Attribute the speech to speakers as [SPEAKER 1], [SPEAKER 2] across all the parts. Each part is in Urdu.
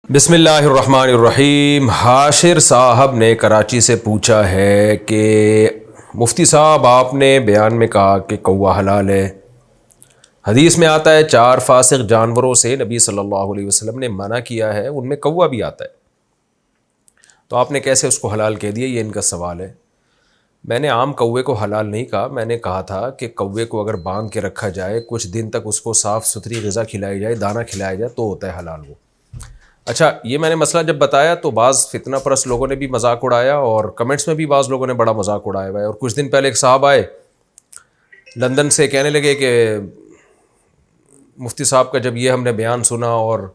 [SPEAKER 1] بسم اللہ الرحمن الرحیم۔ حاشر صاحب نے کراچی سے پوچھا ہے کہ مفتی صاحب آپ نے بیان میں کہا کہ کوا حلال ہے، حدیث میں آتا ہے 4 فاسق جانوروں سے نبی صلی اللہ علیہ وسلم نے منع کیا ہے، ان میں کوا بھی آتا ہے، تو آپ نے کیسے اس کو حلال کہہ دیا؟ یہ ان کا سوال ہے۔ میں نے عام کوے کو حلال نہیں کہا، میں نے کہا تھا کہ کوے کو اگر باندھ کے رکھا جائے، کچھ دن تک اس کو صاف ستھری غذا کھلائی جائے، دانہ کھلایا جائے، تو ہوتا ہے حلال وہ۔ اچھا، یہ میں نے مسئلہ جب بتایا تو بعض فتنہ پرست لوگوں نے بھی مذاق اڑایا، اور کمنٹس میں بھی بعض لوگوں نے بڑا مذاق اڑایا ہوا ہے۔ اور کچھ دن پہلے ایک صاحب آئے لندن سے، کہنے لگے کہ مفتی صاحب کا جب یہ ہم نے بیان سنا اور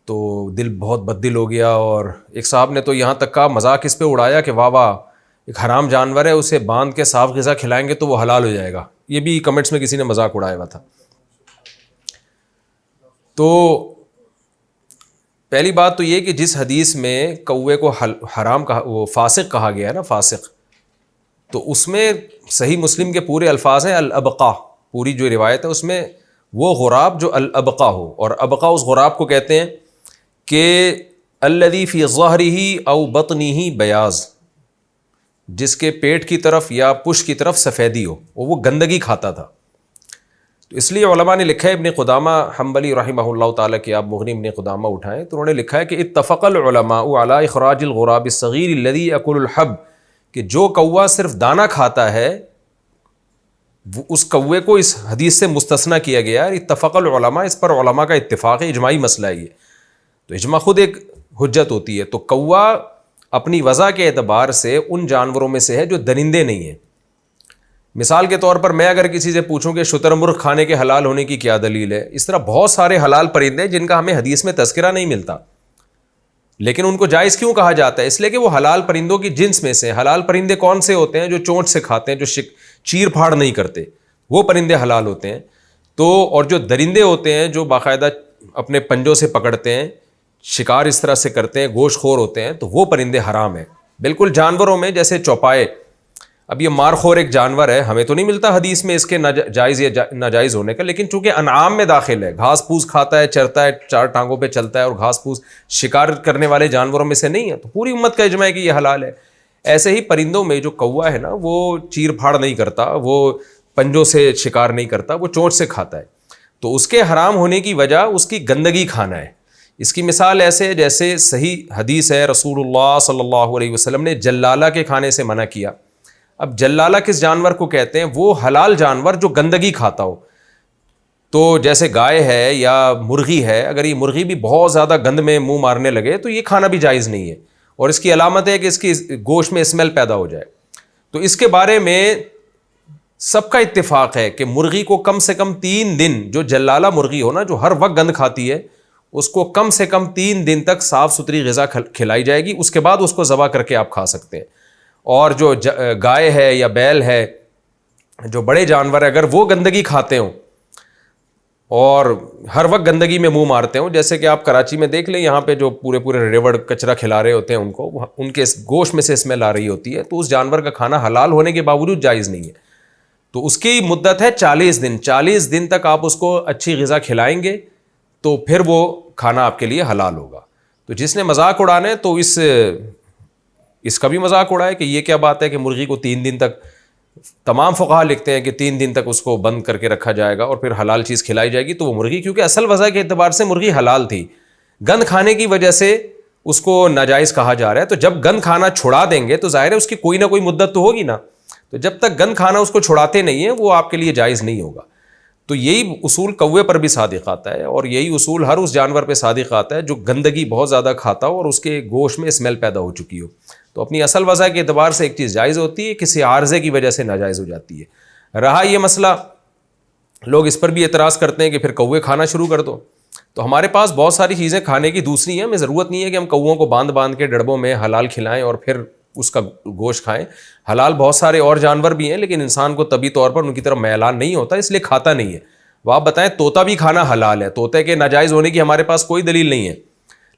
[SPEAKER 1] تو دل بہت بد دل ہو گیا، اور ایک صاحب نے تو یہاں تک کہا، مذاق اس پہ اڑایا کہ واہ واہ، ایک حرام جانور ہے، اسے باندھ کے صاف غذا کھلائیں گے تو وہ حلال ہو جائے گا۔ یہ بھی کمنٹس میں کسی نے مذاق اڑایا ہوا تھا۔ تو پہلی بات تو یہ کہ جس حدیث میں کوے کو حرام کہا، وہ فاسق کہا گیا ہے نا، فاسق، تو اس میں صحیح مسلم کے پورے الفاظ ہیں الابقا، پوری جو روایت ہے اس میں وہ غراب جو الابقا ہو، اور ابقا اس غراب کو کہتے ہیں کہ الذی فی ظہرہ او بطنہ بیاض، جس کے پیٹ کی طرف یا پشت کی طرف سفیدی ہو، وہ گندگی کھاتا تھا۔ تو اس لیے علماء نے لکھا ہے، ابن قدامہ حنبلی رحمہ اللہ تعالیٰ کہ آپ مغنی ابن قدامہ اٹھائیں تو انہوں نے لکھا ہے کہ اتفق العلماء علی اخراج الغراب الصغیر الذی یاکل الحب، کہ جو کوا صرف دانہ کھاتا ہے اس کوے کو اس حدیث سے مستثنیٰ کیا گیا ہے۔ اتفق العلماء، اس پر علماء کا اتفاق ہے، اجماعی مسئلہ ہے یہ، تو اجماع خود ایک حجت ہوتی ہے۔ تو کوا اپنی وضع کے اعتبار سے ان جانوروں میں سے ہے جو درندے نہیں ہیں۔ مثال کے طور پر میں اگر کسی سے پوچھوں کہ شتر مرغ کھانے کے حلال ہونے کی کیا دلیل ہے، اس طرح بہت سارے حلال پرندے ہیں جن کا ہمیں حدیث میں تذکرہ نہیں ملتا، لیکن ان کو جائز کیوں کہا جاتا ہے؟ اس لیے کہ وہ حلال پرندوں کی جنس میں سے ہیں۔ حلال پرندے کون سے ہوتے ہیں؟ جو چونچ سے کھاتے ہیں، جو چیر پھاڑ نہیں کرتے، وہ پرندے حلال ہوتے ہیں۔ تو اور جو درندے ہوتے ہیں جو باقاعدہ اپنے پنجوں سے پکڑتے ہیں، شکار اس طرح سے کرتے ہیں، گوشت خور ہوتے ہیں، تو وہ پرندے حرام ہیں۔ بالکل جانوروں میں جیسے چوپائے، اب یہ مارخور ایک جانور ہے، ہمیں تو نہیں ملتا حدیث میں اس کے جائز یا ناجائز ہونے کا، لیکن چونکہ انعام میں داخل ہے، گھاس پھوس کھاتا ہے، چرتا ہے، 4 ٹانگوں پہ چلتا ہے، اور گھاس پھوس شکار کرنے والے جانوروں میں سے نہیں ہے، تو پوری امت کا اجماع ہے کہ یہ حلال ہے۔ ایسے ہی پرندوں میں جو کوا ہے نا، وہ چیر پھاڑ نہیں کرتا، وہ پنجوں سے شکار نہیں کرتا، وہ چونچ سے کھاتا ہے، تو اس کے حرام ہونے کی وجہ اس کی گندگی کھانا ہے۔ اس کی مثال ایسے ہے جیسے صحیح حدیث ہے، رسول اللہ صلی اللہ علیہ وسلم نے جلالہ کے کھانے سے منع کیا۔ اب جلالہ کس جانور کو کہتے ہیں؟ وہ حلال جانور جو گندگی کھاتا ہو، تو جیسے گائے ہے یا مرغی ہے، اگر یہ مرغی بھی بہت زیادہ گند میں منہ مارنے لگے تو یہ کھانا بھی جائز نہیں ہے، اور اس کی علامت ہے کہ اس کی گوشت میں اسمیل پیدا ہو جائے۔ تو اس کے بارے میں سب کا اتفاق ہے کہ مرغی کو کم سے کم 3 دن، جو جلالہ مرغی ہو نا، جو ہر وقت گند کھاتی ہے، اس کو کم سے کم 3 دن تک صاف ستھری غذا کھلائی جائے گی، اس کے بعد اس کو ذبح کر کے آپ کھا سکتے ہیں۔ اور جو گائے ہے یا بیل ہے، جو بڑے جانور ہے، اگر وہ گندگی کھاتے ہوں اور ہر وقت گندگی میں منہ مارتے ہوں، جیسے کہ آپ کراچی میں دیکھ لیں، یہاں پہ جو پورے ریوڑ کچرا کھلا رہے ہوتے ہیں ان کو، ان کے گوشت میں سے اسمیل آ رہی ہوتی ہے، تو اس جانور کا کھانا حلال ہونے کے باوجود جائز نہیں ہے۔ تو اس کی مدت ہے 40 دن، 40 دن تک آپ اس کو اچھی غذا کھلائیں گے تو پھر وہ کھانا آپ کے لیے حلال ہوگا۔ تو جس نے مذاق اڑانا ہے تو اس کا بھی مذاق اڑائے کہ یہ کیا بات ہے کہ مرغی کو 3 دن تک، تمام فقہا لکھتے ہیں کہ 3 دن تک اس کو بند کر کے رکھا جائے گا اور پھر حلال چیز کھلائی جائے گی، تو وہ مرغی، کیونکہ اصل وضع کے اعتبار سے مرغی حلال تھی، گند کھانے کی وجہ سے اس کو ناجائز کہا جا رہا ہے۔ تو جب گند کھانا چھڑا دیں گے تو ظاہر ہے اس کی کوئی نہ کوئی مدت تو ہوگی نا، تو جب تک گند کھانا اس کو چھڑاتے نہیں ہیں وہ آپ کے لیے جائز نہیں ہوگا۔ تو یہی اصول کوے پر بھی صادق آتا ہے، اور یہی اصول ہر اس جانور پہ صادق آتا ہے جو گندگی بہت زیادہ کھاتا ہو اور اس کے گوشت میں اسمیل پیدا ہو چکی ہو۔ تو اپنی اصل وضع کے اعتبار سے ایک چیز جائز ہوتی ہے، کسی عارضے کی وجہ سے ناجائز ہو جاتی ہے۔ رہا یہ مسئلہ، لوگ اس پر بھی اعتراض کرتے ہیں کہ پھر کوے کھانا شروع کر دو، تو ہمارے پاس بہت ساری چیزیں کھانے کی دوسری ہیں، ہمیں ضرورت نہیں ہے کہ ہم کووں کو باندھ کے ڈڑبوں میں حلال کھلائیں اور پھر اس کا گوشت کھائیں۔ حلال بہت سارے اور جانور بھی ہیں، لیکن انسان کو طبی طور پر ان کی طرف میلان نہیں ہوتا، اس لیے کھاتا نہیں ہے۔ وہ آپ بتائیں، طوطا بھی کھانا حلال ہے، طوطے کے ناجائز ہونے کی ہمارے پاس کوئی دلیل نہیں ہے،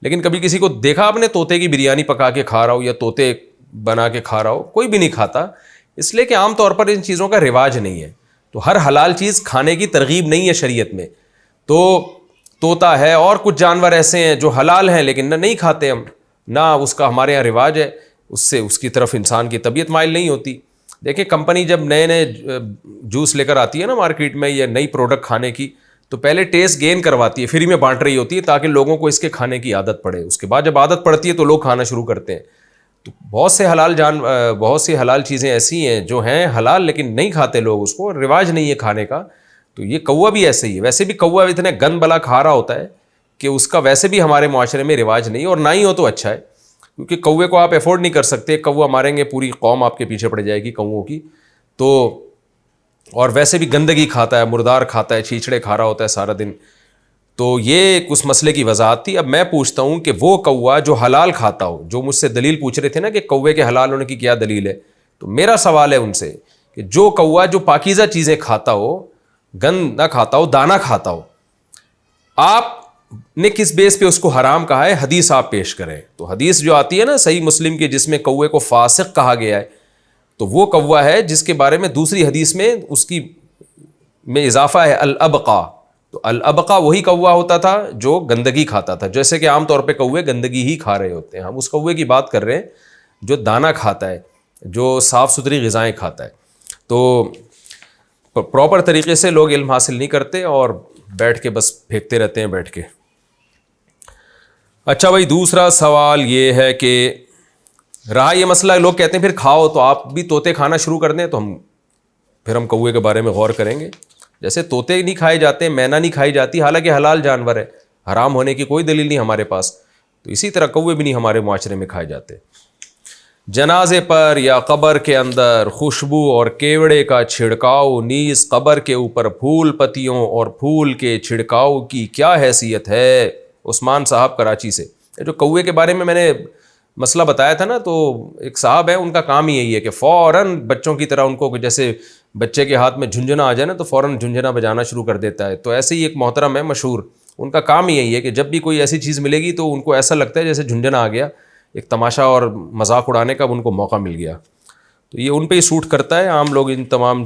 [SPEAKER 1] لیکن کبھی کسی کو دیکھا آپ نے طوطے کی بریانی پکا کے کھا رہا ہو یا طوطے بنا کے کھا رہا ہو؟ کوئی بھی نہیں کھاتا، اس لیے کہ عام طور پر ان چیزوں کا رواج نہیں ہے۔ تو ہر حلال چیز کھانے کی ترغیب نہیں ہے شریعت میں۔ تو طوطا ہے، اور کچھ جانور ایسے ہیں جو حلال ہیں لیکن نہ نہیں کھاتے ہم، نہ اس کا ہمارے یہاں رواج ہے، اس سے اس کی طرف انسان کی طبیعت مائل نہیں ہوتی. دیکھیں کمپنی جب نئے نئے جوس لے کر آتی ہے نا مارکیٹ میں، یا نئی پروڈکٹ کھانے کی، تو پہلے ٹیسٹ گین کرواتی ہے، فری میں بانٹ رہی ہوتی ہے تاکہ لوگوں کو اس کے کھانے کی عادت پڑے. اس کے بعد جب عادت پڑتی ہے تو لوگ کھانا شروع کرتے ہیں. تو بہت سی حلال چیزیں ایسی ہیں جو ہیں حلال لیکن نہیں کھاتے لوگ، اس کو رواج نہیں ہے کھانے کا. تو یہ کوا بھی ایسے ہی ہے. ویسے بھی کوا اتنے گند بلا کھا رہا ہوتا ہے کہ اس کا ویسے بھی ہمارے معاشرے میں رواج نہیں ہے، اور نہ ہی ہو تو اچھا ہے، کیونکہ کوے کو آپ افورڈ نہیں کر سکتے. کوا ماریں گے پوری قوم آپ کے پیچھے پڑ جائے گی کووں کی. تو اور ویسے بھی گندگی کھاتا ہے، مردار کھاتا ہے، چھیچڑے کھا رہا ہوتا ہے سارا دن. تو یہ اس مسئلے کی وضاحت تھی. اب میں پوچھتا ہوں کہ وہ کوا جو حلال کھاتا ہو، جو مجھ سے دلیل پوچھ رہے تھے نا کہ کوے کے حلال ہونے کی کیا دلیل ہے، تو میرا سوال ہے ان سے کہ جو کوا جو پاکیزہ چیزیں کھاتا ہو، گند نہ کھاتا ہو، دانا کھاتا ہو، آپ نے کس بیس پہ اس کو حرام کہا ہے؟ حدیث آپ پیش کریں. تو حدیث جو آتی ہے نا صحیح مسلم کی، جس میں کوے کو فاسق کہا گیا ہے، تو وہ کوا ہے جس کے بارے میں دوسری حدیث میں اس کی میں اضافہ ہے الابقا. تو الابقا وہی کوا ہوتا تھا جو گندگی کھاتا تھا. جیسے کہ عام طور پہ کوے گندگی ہی کھا رہے ہوتے ہیں، ہم اس کوے کی بات کر رہے ہیں جو دانا کھاتا ہے، جو صاف ستھری غذائیں کھاتا ہے. تو پراپر طریقے سے لوگ علم حاصل نہیں کرتے اور بیٹھ کے بس پھینکتے رہتے ہیں بیٹھ کے. اچھا بھائی، دوسرا سوال یہ ہے کہ رہا یہ مسئلہ، لوگ کہتے ہیں پھر کھاؤ، تو آپ بھی طوطے کھانا شروع کر دیں تو ہم کوے کے بارے میں غور کریں گے. جیسے طوطے نہیں کھائے جاتے، مینا نہیں کھائی جاتی، حالانکہ حلال جانور ہے، حرام ہونے کی کوئی دلیل نہیں ہمارے پاس، تو اسی طرح کوے بھی نہیں ہمارے معاشرے میں کھائے جاتے. جنازے پر یا قبر کے اندر خوشبو اور کیوڑے کا چھڑکاؤ، نیز قبر کے اوپر پھول پتیوں اور پھول کے چھڑکاؤ کی کیا حیثیت ہے؟ عثمان صاحب کراچی سے. جو کوے کے بارے میں نے مسئلہ بتایا تھا نا، تو ایک صاحب ہے، ان کا کام ہی یہی ہے کہ فوراً بچوں کی طرح ان کو جیسے بچے کے ہاتھ میں جھنجھنا آ جائے نا تو فوراً جھنجھنا بجانا شروع کر دیتا ہے. تو ایسے ہی ایک محترم ہے مشہور، ان کا کام ہی یہی ہے کہ جب بھی کوئی ایسی چیز ملے گی تو ان کو ایسا لگتا ہے جیسے جھنجھنا آ گیا، ایک تماشا اور مذاق اڑانے کا ان کو موقع مل گیا. تو یہ ان پہ ہی سوٹ کرتا ہے. عام لوگ ان تمام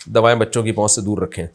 [SPEAKER 1] دوائیں بچوں کی پہنچ سے دور رکھیں.